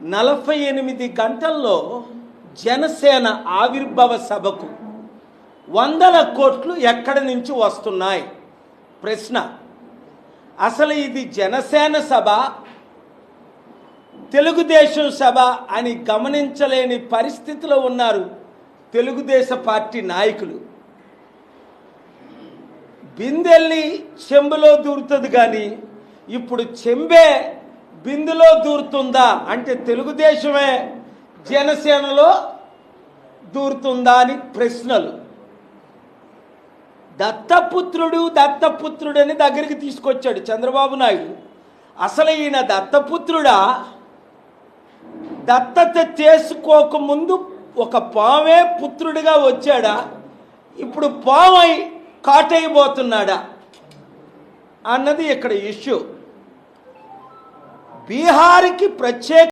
48 గంటల్లో జనసేన ఆవిర్భావ సభకు 100 కోట్లు ఎక్కడి నుంచి వస్తున్నాయి? ప్రశ్న. అసలు ఇది జనసేన సభ, తెలుగుదేశం సభ అని గమనించలేని పరిస్థితిలో ఉన్నారు తెలుగుదేశం పార్టీ నాయకులు. బిందెల్లి చెంబులో దూరుతుంది కానీ ఇప్పుడు చెంబే బిందులో దూరుతుందా అంటే తెలుగుదేశమే జనసేనలో దూరుతుందా అని ప్రశ్నలు. దత్తపుత్రుడని దగ్గరికి తీసుకొచ్చాడు చంద్రబాబు నాయుడు. అసలు ఈయన దత్తపుత్రుడా? దత్తత చేసుకోకముందు ఒక పామే పుత్రుడిగా వచ్చాడా? ఇప్పుడు పామై కాటైపోతున్నాడా అన్నది ఇక్కడ ఇష్యూ. బీహార్కి ప్రత్యేక